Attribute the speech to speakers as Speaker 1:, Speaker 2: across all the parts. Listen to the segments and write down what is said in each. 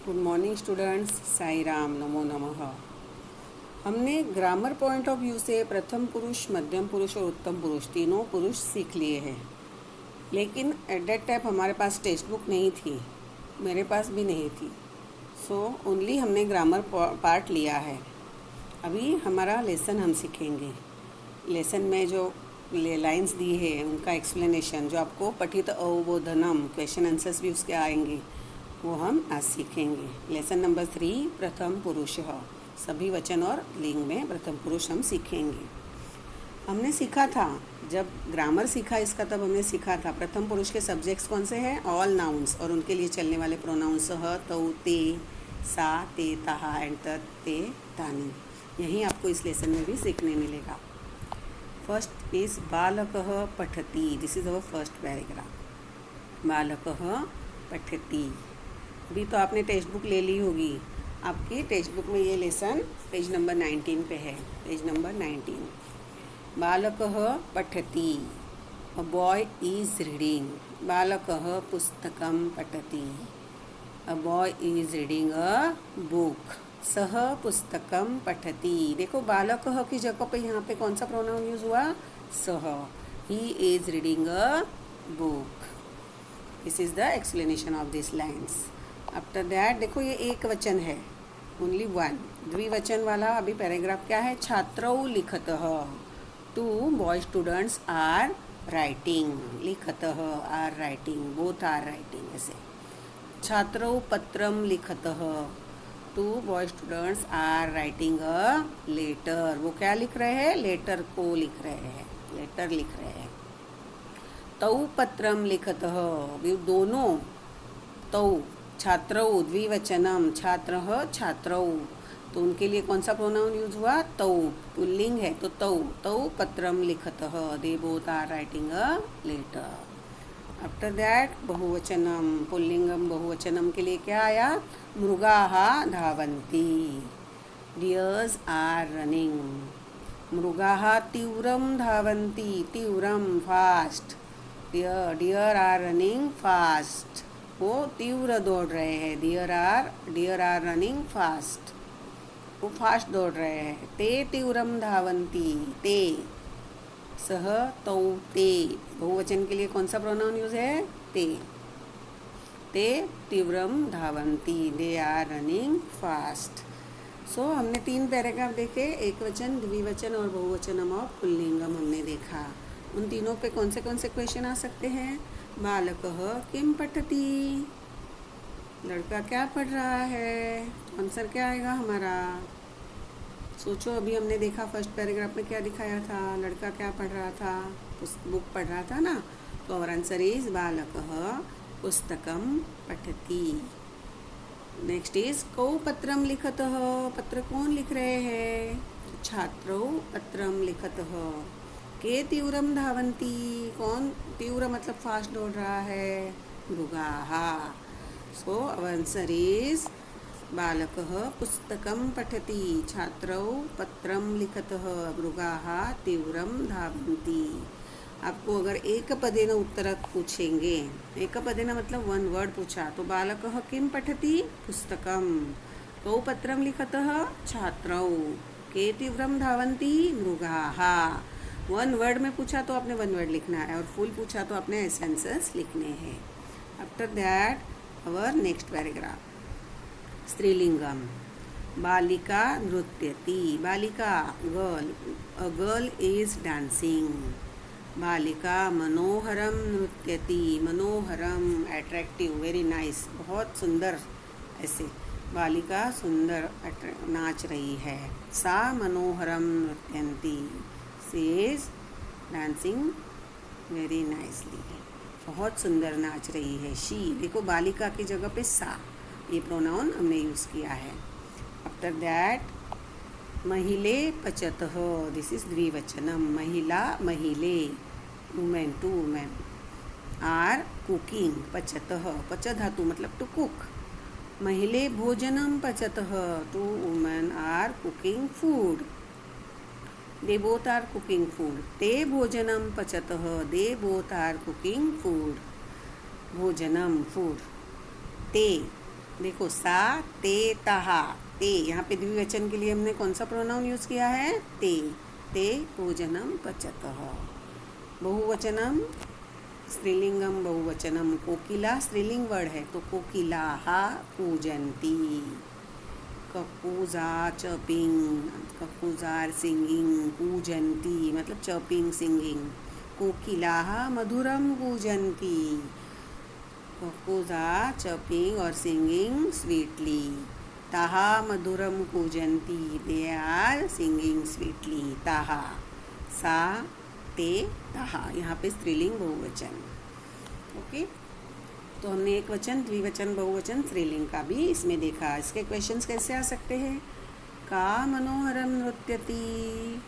Speaker 1: Good morning students, Sai Ram, नमो नमः। हमने grammar point of view से प्रथम पुरुष, मध्यम पुरुष और उत्तम पुरुष तीनों पुरुष सीख लिए हैं। लेकिन एट दैट टाइम हमारे पास टेक्स्ट बुक नहीं थी, मेरे पास भी नहीं थी। सो ओनली हमने ग्रामर पार्ट लिया है। अभी हमारा लेसन हम सीखेंगे। लेसन में जो लाइंस दी है उनका एक्सप्लेनेशन, जो आपको पठित अवबोधनम क्वेश्चन आंसर्स भी उसके आएंगे, वो हम आज सीखेंगे। लेसन नंबर 3 प्रथम पुरुष, सभी वचन और लिंग में प्रथम पुरुष हम सीखेंगे। हमने सीखा था, जब ग्रामर सीखा इसका, तब हमने सीखा था प्रथम पुरुष के सब्जेक्ट्स कौन से हैं, ऑल नाउन्स, और उनके लिए चलने वाले प्रोनाउंस सह, तौ, ते, सा, ते, ताहा एंड तत्, ते, तानि। यही आपको इस लेसन में भी सीखने मिलेगा। फर्स्ट इज बालकः पठति। This is our first paragraph. बालकः पठति। अभी तो आपने टेक्स्ट बुक ले ली होगी। आपकी टेक्स्ट बुक में ये लेसन पेज नंबर 19 पे है। Page number 19। बालकः पठति, अ बॉय इज रीडिंग। बालकः पुस्तकं पठति, a boy is reading a book. सह पुस्तकं पठति। देखो, बालकः की जगह पे यहाँ पे कौन सा प्रोनाउन यूज हुआ, सह। He is reading a book. This is the explanation of this lines. After that देखो, ये एक वचन है, ओनली वन। द्विवचन वाला अभी पैराग्राफ क्या है, छात्रौ लिखतः। Two boy students are writing. लिखतः are writing, both are writing. ऐसे छात्रौ पत्रम लिखतः। Two boy students are writing a letter. वो क्या लिख रहे हैं, लेटर को लिख रहे हैं, लेटर लिख रहे हैं। तौ पत्रम लिखतः, दोनों। तौ छात्रौ द्विवचनम, छात्रः छात्रौ, तो उनके लिए कौन सा प्रोनाउन यूज हुआ, तौ। पुल्लिंग है तो तौ। तौ पत्रम लिखतः, they both are writing a letter. After that बहुवचनम, पुल्लिंगम बहुवचनम के लिए क्या आया, मृगाः धावन्ति। Dears are running. मृगाः तीव्रं धावन्ति, तीव्रम fast. Deer are running fast, वो तीव्र दौड़ रहे हैं। डियर आर रनिंग फास्ट, वो फास्ट दौड़ रहे हैं। ते तीव्रम धावन्ति, ते। सह तौ ते, बहुवचन के लिए कौन सा प्रोनाउन यूज है, ते। ते तीव्रम धावन्ति, दे आर रनिंग फास्ट। सो हमने 3 पैराग्राफ देखे, एक वचन, द्विवचन और बहुवचनम और पुल्लिंगम हमने देखा। उन तीनों पे कौन से क्वेश्चन आ सकते हैं, बालकः किम पठति, लड़का क्या पढ़ रहा है। आंसर क्या आएगा हमारा, सोचो। अभी हमने देखा फर्स्ट पैराग्राफ में क्या दिखाया था, लड़का क्या पढ़ रहा था, बुक पढ़ रहा था ना। तो आवर आंसर इज बालकः पुस्तकं पठति। नेक्स्ट इज कौ पत्रम लिखतः, पत्र कौन लिख रहे हैं, छात्रौ पत्रम लिखतः। के तीव्रम धावन्ति, कौन तीव्र मतलब फास्ट दौड़ रहा है, मृगाः। सो आवर आंसर इज बालकः पुस्तकं पठति, छात्रौ पत्रं लिखतः, मृगाः तीव्रं धावन्ति। आपको अगर एक पदेन उत्तर पूछेंगे, एक पदेन मतलब 1 वर्ड पूछा, तो बालकः किं पठति, पुस्तकं। कौ पत्रं लिखतः, छात्रौ। के तीव्रं धावन्ति, मृगाः। 1 वर्ड में पूछा तो आपने 1 वर्ड लिखना है, और फुल पूछा तो आपने एसेंसेस लिखने हैं। After that our next paragraph, स्त्रीलिंगम। बालिका नृत्यति। बालिका girl, a girl is dancing. बालिका मनोहरम नृत्यति। मनोहरम अट्रैक्टिव, वेरी नाइस, बहुत सुंदर। ऐसे बालिका सुंदर नाच रही है। सा मनोहरम नृत्यन्ति, she is dancing very nicely, बहुत सुंदर नाच रही है। शी, देखो बालिका की जगह पे सा, ये प्रोनाउन हमने यूज़ किया है। आफ्टर दैट महिले पचतः, दिस इज द्विवचनम। महिला महिले, women two women, are cooking. पचतः, पच धातु मतलब टू कुक। महिले भोजनम पचतः, two women are cooking food. They both are cooking food. ते भोजनम पचतः, they both are cooking food. भोजनम फूड, ते देखो सा ते तहा, ते यहाँ पे द्विवचन के लिए हमने कौन सा प्रोनाउन यूज़ किया है? ते। ते भोजनम पचतः। बहुवचनम स्त्रीलिंगम बहुवचनम, कोकिला स्त्रीलिंग वर्ड है तो कोकिलाः कूजन्ति। कक्कूज़ आर चर्पिंग, कक्कूज़ आर सिंगिंग, कूजन्ति मतलब चर्पिंग सिंगिंग। कोकिलाः मधुरम कूजन्ति, कक्कूज़ आर चर्पिंग और सिंगिंग स्वीटली। ताहा मधुरम कूजन्ति, दे आर सिंगिंग स्वीटली। ताहा, सा ते ताहा, यहाँ पे स्त्रीलिंग बहुवचन। ओके, तो हमने एक वचन, द्विवचन, बहुवचन, स्त्रीलिंग का भी इसमें देखा। इसके क्वेश्चंस कैसे आ सकते हैं? का मनोहरम नृत्यति,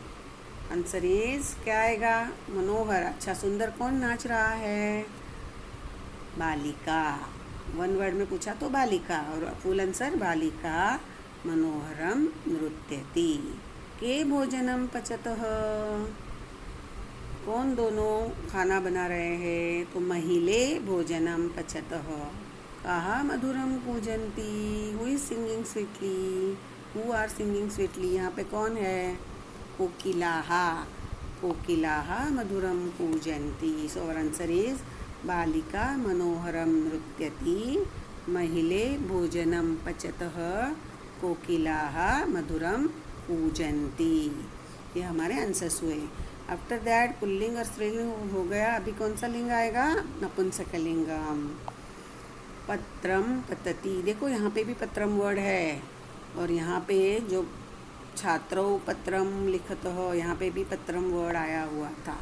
Speaker 1: आंसर इज क्या आएगा? मनोहर, अच्छा सुंदर कौन नाच रहा है? बालिका। वन वर्ड में पूछा तो बालिका, और फुल आंसर बालिका मनोहरम नृत्यति। के भोजनम पचतः, कौन दोनों खाना बना रहे हैं? तो महिले भोजनम पचतः। कहा मधुरम कूजन्ति, who is singing sweetly, who are singing sweetly, यहाँ पे कौन है? कोकिलाः, कोकिलाः मधुरम कूजन्ति। सो आवर आंसर इज बालिका मनोहरम नृत्यति, महिले भोजनम पचतः, कोकिलाः मधुरम कूजन्ति। ये हमारे आंसर्स हुए। आफ्टर दैट पुल्लिंग और स्त्रीलिंग हो गया। अभी कौन सा लिंग आएगा? नपुंसकलिंगम। पत्रम पतति, देखो यहाँ पे भी पत्रम वर्ड है, और यहाँ पे जो छात्रों पत्रम लिखत हो, यहाँ पे भी पत्रम वर्ड आया हुआ था।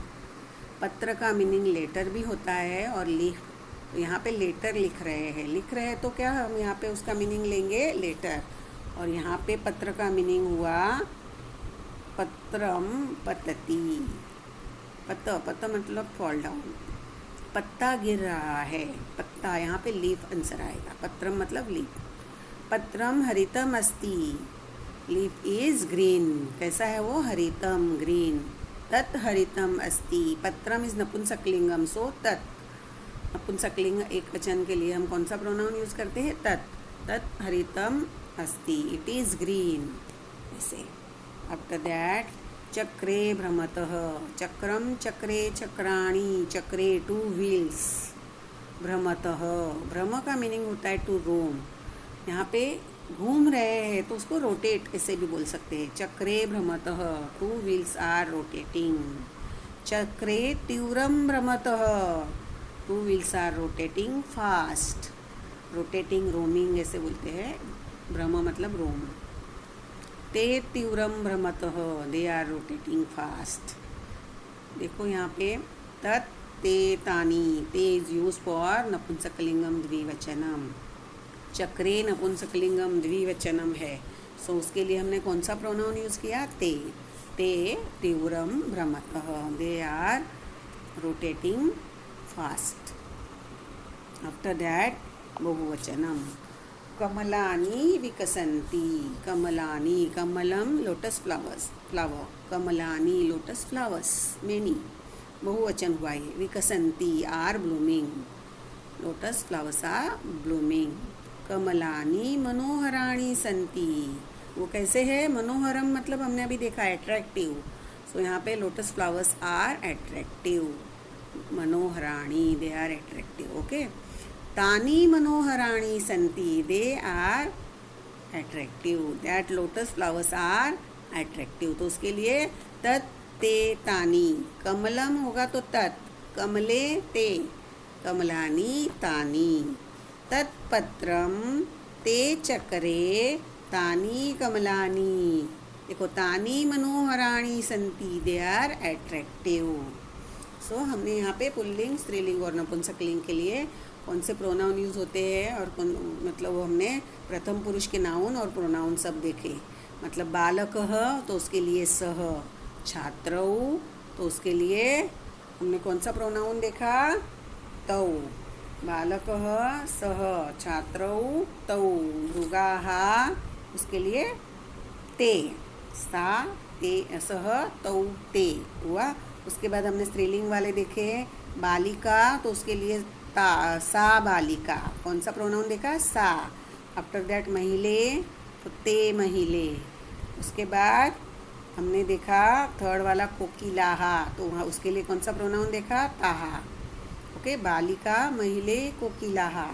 Speaker 1: पत्र का मीनिंग लेटर भी होता है और लिख, तो यहाँ पे लेटर लिख रहे हैं। लिख रहे हैं तो क्या हम यहाँ पे उसका मीनिंग लेंगे लेटर, और यहाँ पे पत्र का मीनिंग हुआ पत्रम पतति। पत्ता मतलब फॉल डाउन, पत्ता गिर रहा है, पत्ता, यहाँ पे लीफ आंसर आएगा। पत्रम मतलब लीफ। पत्रम हरितम अस्ति, लीफ इज ग्रीन, कैसा है वो? हरितम, ग्रीन। तत् हरितम अस्ति, पत्रम इज नपुंसकलिंगम, सो तत्। नपुंसकलिंग एक वचन के लिए हम कौन सा प्रोनाउन यूज करते हैं? तत्। तत् हरितम अस्ति, इट इज ग्रीन, ऐसे। आफ्टर दैट चक्रे भ्रमतः, चक्रम चक्रे चक्राणी, चक्रे टू व्हील्स, भ्रमतः, भ्रम का मीनिंग होता है टू रोम। यहाँ पे घूम रहे हैं तो उसको रोटेट ऐसे भी बोल सकते हैं। चक्रे भ्रमतः, टू व्हील्स आर रोटेटिंग। चक्रे तीव्रम भ्रमतः, two wheels are rotating fast. Rotating, roaming ऐसे बोलते हैं। भ्रम मतलब रोम। ते तीव्रम भ्रमतः, दे आर रोटेटिंग फास्ट। देखो यहाँ पे तत् ते तानि, ते इज यूज फॉर नपुंसकलिंगम द्विवचनम। चक्रे नपुंसकलिंगम द्विवचनम है, सो उसके लिए हमने कौन सा प्रोनाउन यूज़ किया? ते। ते तीव्रम भ्रमतः, they are rotating fast. After that बहुवचनम। कमलानि विकसन्ति, कमलानि, कमलम लोटस फ्लावर्स, फ्लावर, कमलानि लोटस फ्लावर्स, मेनी, बहुवचन हुआ ये। विकसन्ति are blooming, lotus flowers are blooming. कमलानि मनोहराणि सन्ति, वो कैसे है? मनोहरम मतलब हमने अभी देखा अट्रैक्टिव, सो यहाँ पे लोटस फ्लावर्स आर अट्रैक्टिव। मनोहराणि, दे आर अट्रैक्टिव। ओके, तानि मनोहराणि सन्ति, they are attractive, that lotus flowers are attractive. तो उसके लिए तत् ते तानि, कमलम होगा तो तत्, कमले ते, कमलानि तानि। तत्पत्रम ते चक्रे तानि कमलानि, देखो तानि मनोहराणि सन्ति, दे आर अट्रैक्टिव। सो हमने यहाँ पे पुल्लिंग, स्त्रीलिंग और नपुंसकलिंग के लिए कौन से प्रोनाउन यूज़ होते हैं, और कौन मतलब वो हमने प्रथम पुरुष के नाउन और प्रोनाउन सब देखे। मतलब बालकः तो उसके लिए सः, छात्रौ तो उसके लिए हमने कौन सा प्रोनाउन देखा? तौ। बालकः सः, छात्रौ तौ, मृगाः उसके लिए ते, सा ते, सः तौ ते हुआ। उसके बाद हमने स्त्रीलिंग वाले देखे। बालिका तो उसके लिए ता, सा बालिका, कौन सा प्रोनाउन देखा? सा। आफ्टर दैट महिले, तो ते महिले। उसके बाद हमने देखा थर्ड वाला कोकिलाहा, तो वहाँ उसके लिए कौन सा प्रोनाउन देखा, ताहा। ओके, बालिका महिले कोकिलाहा,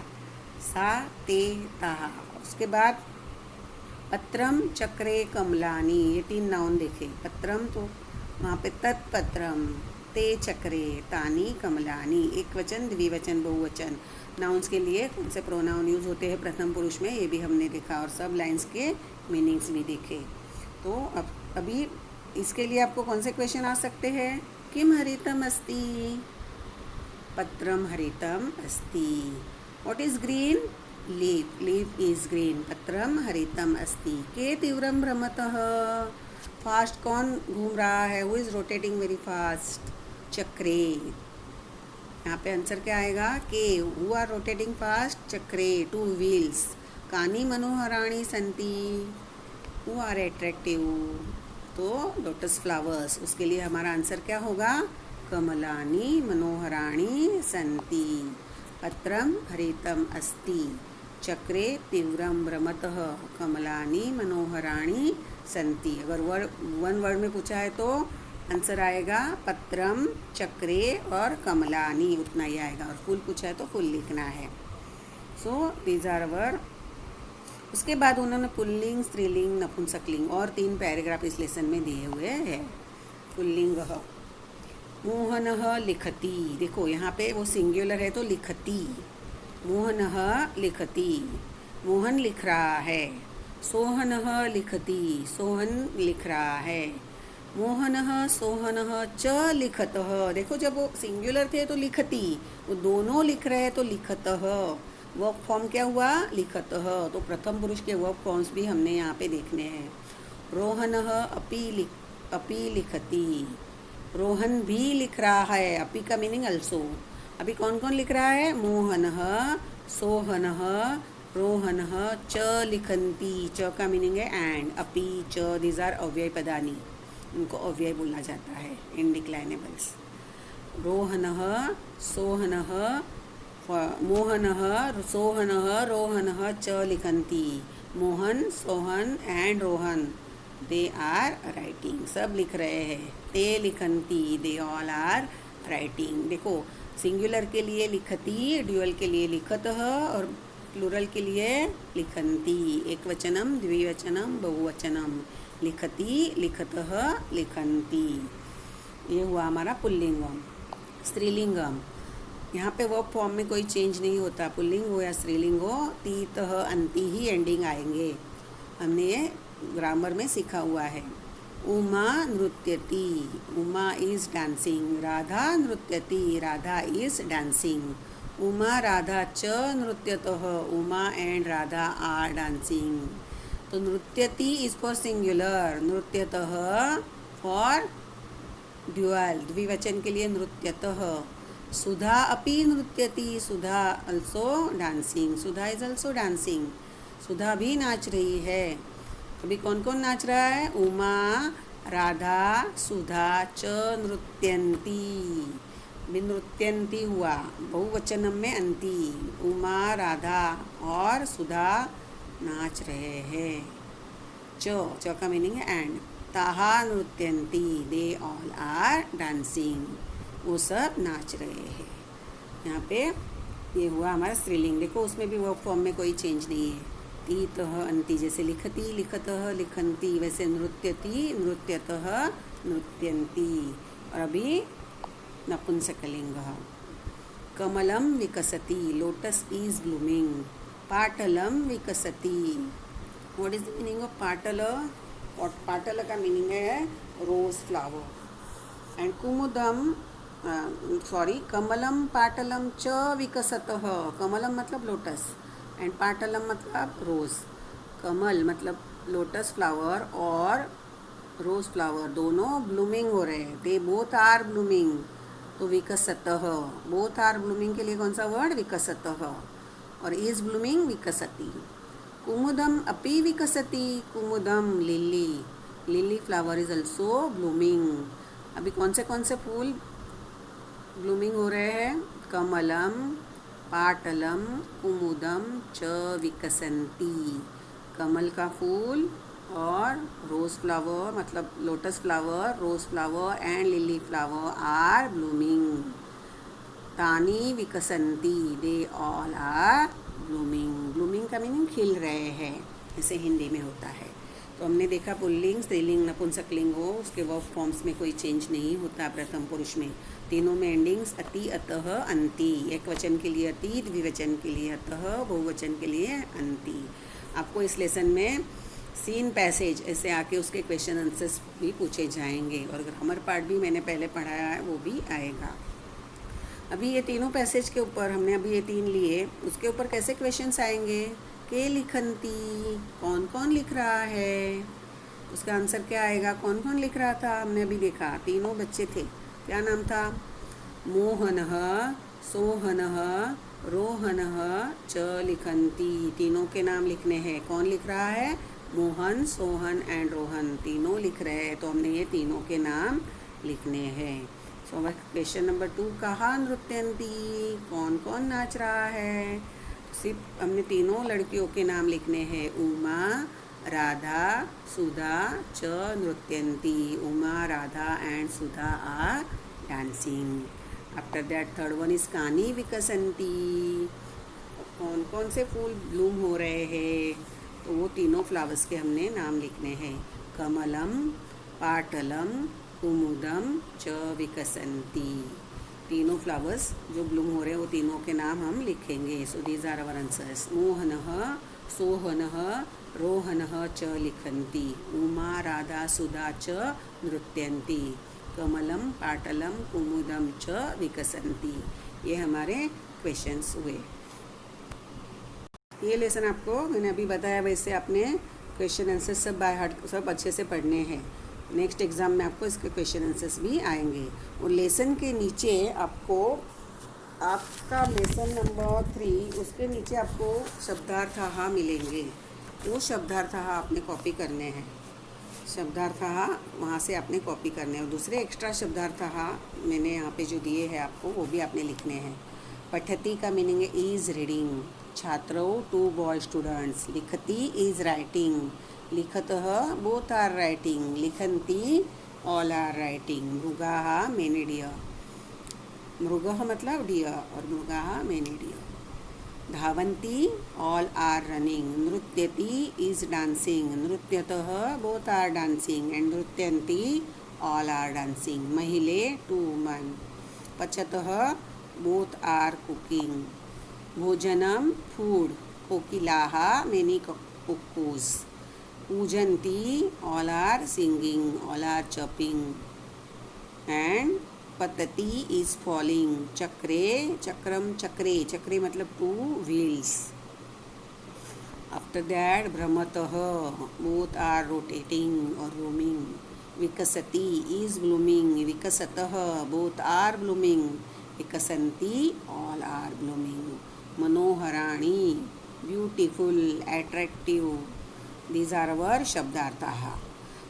Speaker 1: सा ते ताहा। उसके बाद पत्रम चक्रे कमलानी, ये 3 नाउन देखे। पत्रम तो वहाँ पे तत्पत्रम, ते चक्रे, तानी कमलानी, एक वचन द्विवचन बहुवचन। नाउन्स के लिए कौन से प्रोनाउन यूज़ होते हैं प्रथम पुरुष में, ये भी हमने देखा और सब लाइन्स के मीनिंग्स भी देखे। तो अब अभी इसके लिए आपको कौन से क्वेश्चन आ सकते हैं, किम हरितम अस्ति, पत्रम हरितम अस्ति। What is green, leaf, leaf is green. पत्रम हरितम अस्ति। के तीव्रम भ्रमतः, फास्ट कौन घूम रहा है, who is rotating very fast, चक्रे। यहाँ पे आंसर क्या आएगा, के, हु आर रोटेटिंग फास्ट, चक्रे, 2 व्हील्स। कानी मनोहराणी संति, हु आर एट्रैक्टिव, तो लोटस फ्लावर्स। उसके लिए हमारा आंसर क्या होगा, कमलानी मनोहराणी संति, पत्रम हरितम अस्ति, चक्रे तीव्रम भ्रमतः, कमलानी मनोहराणी संति। अगर वन वर्ड में पूछा है तो आंसर आएगा पत्रम, चक्रे और कमलानी, उतना ही आएगा। और फुल पूछा है तो फुल लिखना है। So these are our. उसके बाद उन्होंने पुल्लिंग, स्त्रीलिंग, नपुंसकलिंग और 3 पैराग्राफ इस लेसन में दिए हुए हैं। पुल्लिंग, मोहनः लिखति, देखो यहाँ पे वो सिंगुलर है तो लिखति, मोहनः लिखति, मोहन लिख रहा है। सोहनः लिखति, सोहन लिख रहा है। मोहनः सोहनः च लिखतः, देखो जब वो सिंगुलर थे तो लिखति, वो दोनों लिख रहे हैं तो लिखतः। वर्ब फॉर्म क्या हुआ, लिखतः। तो प्रथम पुरुष के वर्ब फॉर्म्स भी हमने यहाँ पे देखने हैं। रोहनः अपि लिखति, रोहन भी लिख रहा है। अपि का मीनिंग अल्सो। अभी कौन कौन लिख रहा है, मोहनः, सोहनः, रोहनः, च लिखन्ति, च का मीनिंग है एंड, अपि, च, दीज आर अव्यय पदानी, उनको अव्यय बोला जाता है, इनडिक्लाइनेबल्स। रोहनः, सोहनः, मोहनः, सोहनः, रोहनः च लिखन्ति। Mohan, Sohan and Rohan, they are writing, सब लिख रहे हैं। ते लिखन्ति, दे ऑल आर राइटिंग। देखो सिंगुलर के लिए लिखति, ड्यूअल के लिए लिखतः और प्लूरल के लिए लिखन्ति। एक वचनम, द्विवचनम, बहुवचनम, लिखति, लिखतः, लिखन्ति। ये हुआ हमारा पुल्लिंगम। स्त्रीलिंगम, यहाँ पे वर्ब फॉर्म में कोई चेंज नहीं होता, पुल्लिंग हो या स्त्रीलिंग हो, ती, तह, अंति ही एंडिंग आएंगे। हमने ये ग्रामर में सीखा हुआ है। उमा नृत्यति, उमा इज डांसिंग। राधा नृत्यति, राधा इज डांसिंग। उमा राधा च नृत्यतः, Uma and Radha are dancing. तो नृत्यति इज फॉर सिंगुलर, नृत्यतः फॉर ड्यूअल, द्विवचन के लिए नृत्यतः। सुधा अपि नृत्यति, Sudha also dancing, Sudha is also dancing, Sudha भी नाच रही है। अभी कौन कौन नाच रहा है, उमा, राधा, सुधा च नृत्यन्ति। भी नृत्यन्ति हुआ, बहुवचनम में अंति, उमा, राधा और सुधा नाच रहे हैं। च का मीनिंग है एंड। ताहा नृत्यन्ति, दे ऑल आर डांसिंग, वो सब नाच रहे हैं। यहाँ पे ये हुआ हमारा स्त्रीलिंग। देखो उसमें भी वर्ब फॉर्म में कोई चेंज नहीं है। ती, तह, अंति, जैसे लिखति, लिखतः, लिखन्ति, वैसे नृत्यति, नृत्यतः, नृत्यन्ति। और अभी नपुंसकलिंग। कमलम विकसति, लोटस इज ब्लूमिंग। पाटलम विकसति, what is the meaning of पाटल, और पाटल का मीनिंग है रोज फ्लावर। एंड कुमुदम, कमलम पाटलम च विकसतः, कमलम मतलब लोटस एंड पाटलम मतलब रोज। कमल मतलब लोटस फ्लावर और रोज फ्लावर दोनों ब्लूमिंग हो रहे हैं, दे बोथ आर ब्लूमिंग। तो विकसतः, बोथ आर ब्लूमिंग के लिए कौन सा वर्ड, विकसतः। और इज ब्लूमिंग, विकसति। कुमुदम अपि विकसति, कुमुदम lily, lily flower is also blooming. अभी कौन से फूल ब्लूमिंग हो रहे हैं, कमलम, पाटलम कुमुदम च विकसन्ति। कमल का फूल और रोज़ फ्लावर मतलब lotus flower, rose flower and lily flower are blooming. तानी विकसन्ति, they all are blooming. Blooming का मीनिंग खिल रहे हैं, जैसे हिंदी में होता है। तो हमने देखा पुल्लिंग, स्त्रीलिंग, नपुंसकलिंग हो, उसके वर्ब फॉर्म्स में कोई चेंज नहीं होता प्रथम पुरुष में। तीनों में एंडिंग्स अति, अतः, अंति। एक वचन के लिए अति, द्विवचन के लिए अतः, बहुवचन के लिए अंति। आपको इस लेसन में सीन पैसेज ऐसे आके उसके क्वेश्चन आंसर्स भी पूछे जाएंगे और ग्रामर पार्ट भी मैंने पहले पढ़ाया है, वो भी आएगा। अभी ये तीनों पैसेज के ऊपर हमने अभी ये 3 लिए, उसके ऊपर कैसे क्वेश्चंस आएंगे? के लिखंती, कौन कौन लिख रहा है, उसका आंसर क्या आएगा? कौन कौन लिख रहा था हमने अभी देखा, तीनों बच्चे थे। क्या नाम था? मोहनः, सोहनः, रोहनः च लिखंती। तीनों के नाम लिखने हैं। कौन लिख रहा है? मोहन, सोहन एंड रोहन, तीनों लिख रहे हैं। तो हमने ये तीनों के नाम लिखने हैं। सो क्वेश्चन नंबर 2, कहाँ नृत्यंती, कौन कौन नाच रहा है? सिर्फ हमने तीनों लड़कियों के नाम लिखने हैं। उमा, राधा, सुधा च नृत्यंती। Uma, Radha and Sudha are dancing. After that third one is कानी विकसंती, कौन कौन से फूल ब्लूम हो रहे हैं? तो वो तीनों फ्लावर्स के हमने नाम लिखने हैं। कमलम, पाटलम, कुमुदम च विकसंती। तीनों फ्लावर्स जो ब्लूम हो रहे हैं वो तीनों के नाम हम लिखेंगे। So these are our answers. मोहनः, सोहनः, रोहनः च लिखन्ति। उमा, राधा, सुधा च नृत्यन्ति। कमलम, पाटलम, कुमुदम च विकसन्ति। ये हमारे क्वेश्चंस हुए। ये लेसन आपको मैंने अभी बताया वैसे आपने क्वेश्चन आंसर सब बाय हार्ट सब अच्छे से पढ़ने हैं। नेक्स्ट एग्ज़ाम में आपको इसके क्वेश्चन आंसर्स भी आएंगे। और लेसन के नीचे आपको आपका लेसन नंबर 3 उसके नीचे आपको शब्दार्थाहा मिलेंगे। वो शब्दार्थाहा आपने कॉपी करने हैं। शब्दार्थाहा वहाँ से आपने कॉपी करने हैं। और दूसरे एक्स्ट्रा शब्दार्थाहा मैंने यहाँ पे जो दिए हैं आपको वो भी आपने लिखने हैं। पठती का मीनिंग है इज़ रीडिंग। छात्रों 2 बॉय स्टूडेंट्स। लिखती इज़ राइटिंग। लिखतः बोथ आर राइटिंग। लिखन्ति ऑल आर राइटिंग। मृगाः मेनी डियर। मृगः मतलब डियर और मृगाः मेनी डियर। धावन्ति ऑल आर रनिंग। नृत्यति इज़ डांसिंग। नृत्यतः बोथ आर डांसिंग एंड नृत्यन्ति ऑल आर डांसिंग। महिले 2 वुमन। पचतः बोथ आर कुकिंग। भोजनम फूड। कोकिलाः मेनी कुक्कूज। पूजन्ति all are singing, all are chopping and पतति इज फॉलिंग। चक्रे चक्रम चक्रे, चक्रे मतलब 2 व्हील्स। आफ्टर दैट भ्रमतः बोथ आर रोटेटिंग और रोमिंग। विकसति इज ब्लूमिंग। विकसतः बोथ आर ब्लूमिंग। विकसन्ति ऑल आर ब्लूमिंग। मनोहराणि beautiful, attractive. These are our शब्दार्थाः।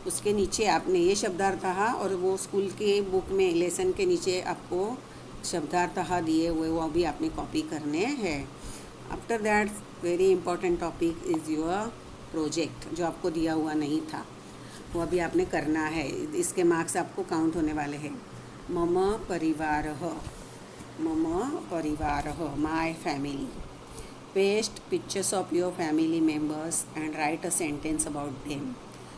Speaker 1: उसके नीचे आपने ये शब्दार्थाः और वो स्कूल के बुक में लेसन के नीचे आपको शब्दार्थाः दिए हुए वो अभी आपने कॉपी करने हैं। After that very important topic is your project, जो आपको दिया हुआ नहीं था वो अभी आपने करना है। इसके मार्क्स आपको काउंट होने वाले हैं। मम परिवारः, मम परिवारः, my family. Paste pictures of your family members and right a sentence about them.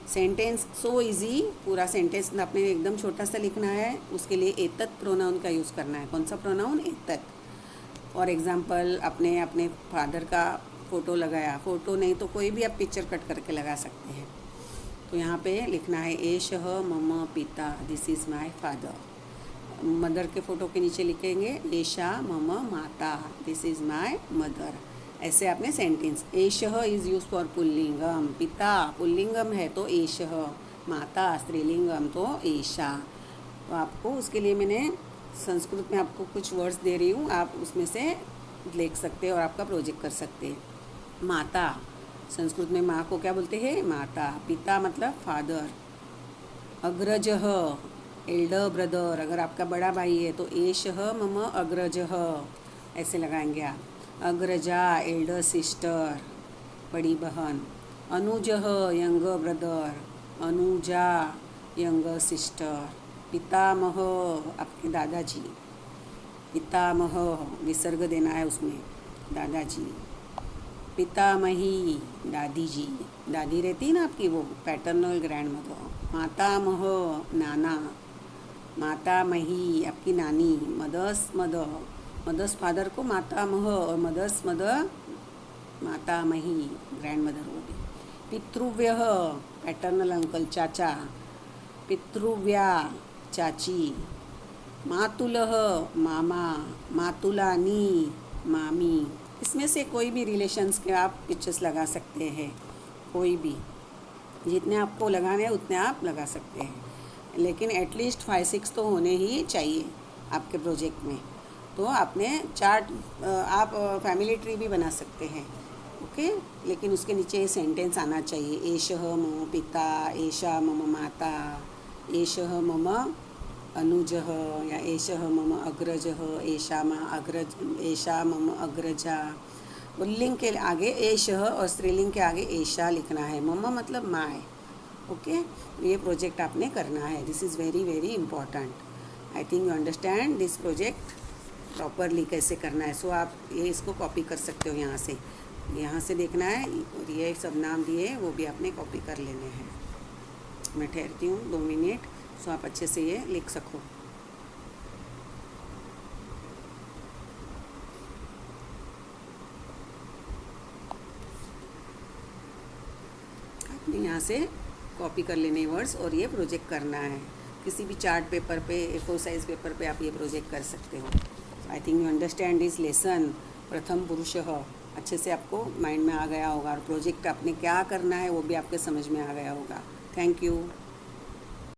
Speaker 1: Sentence so easy, पूरा सेंटेंस आपने एकदम छोटा सा लिखना है। उसके लिए एतत् प्रोनाउन का यूज़ करना है। कौन सा प्रोनाउन? एतत्। फॉर एग्जांपल आपने अपने फादर का फ़ोटो लगाया, फ़ोटो नहीं तो कोई भी आप पिक्चर कट करके लगा सकते हैं। तो यहाँ पे लिखना है एषः मम पिता, this is my father. Mother के फ़ोटो के नीचे लिखेंगे एषा मम माता, दिस इज़ माय मदर। ऐसे आपने सेंटेंस। एषः इज़ यूज फॉर पुल्लिंगम। पिता पुल्लिंगम है तो एषः। माता स्त्रीलिंगम तो एषा। तो आपको उसके लिए मैंने संस्कृत में आपको कुछ वर्ड्स दे रही हूँ, आप उसमें से लिख सकते हैं और आपका प्रोजेक्ट कर सकते हैं। माता, संस्कृत में माँ को क्या बोलते हैं? माता। पिता मतलब फादर। अग्रजः एल्डर ब्रदर, अगर आपका बड़ा भाई है तो एषः मम अग्रजः, ऐसे लगाएंगे आप। अग्रजा एल्डर सिस्टर बड़ी बहन, अनुजः यंगर ब्रदर, अनुजा यंगर सिस्टर, पितामह आपके दादाजी, पितामह विसर्ग देना है उसमें, दादाजी, पितामही दादी जी, दादी रहती है ना आपकी वो पैटर्नल ग्रैंड मदर, मातामह नाना, मातामही आपकी नानी, मदर्स मदर, मदर्स फादर को मातामह और मदर्स मदर मातामही ग्रैंड मदर वो भी, पितृव्यः पैटर्नल अंकल चाचा, पितृव्या चाची, मातुलः मामा, मातुलानी मामी। इसमें से कोई भी रिलेशंस के आप पिक्चर्स लगा सकते हैं, कोई भी जितने आपको लगाने हैं उतने आप लगा सकते हैं, लेकिन एटलीस्ट 5-6 तो होने ही चाहिए आपके प्रोजेक्ट में। तो आपने चार्ट आप फैमिली ट्री भी बना सकते हैं, ओके, लेकिन उसके नीचे सेंटेंस आना चाहिए, एषः मम पिता, एषा मम माता, एषः मम अनुजः या एषः मम अग्रजः, एषा मम अग्रजा। पुल्लिंग के आगे एषः और स्त्रीलिंग के आगे एषा लिखना है, मम मतलब माय, ओके। ये प्रोजेक्ट आपने करना है, this is very very important. I think you understand this project properly कैसे करना है। सो आप ये इसको कॉपी कर सकते हो, यहाँ से देखना है, और ये सब नाम दिए वो भी आपने कॉपी कर लेने हैं। मैं ठहरती हूँ 2 मिनट, सो आप अच्छे से ये लिख सको। आपने यहाँ से कॉपी कर लेने वर्ड्स और ये प्रोजेक्ट करना है। किसी भी चार्ट पेपर पे, A4 साइज़ पेपर पे आप ये प्रोजेक्ट कर सकते हो। I think you understand this lesson. प्रथम पुरुषः अच्छे से आपको माइंड में आ गया होगा, और प्रोजेक्ट आपने क्या करना है वो भी आपके समझ में आ गया होगा। Thank you.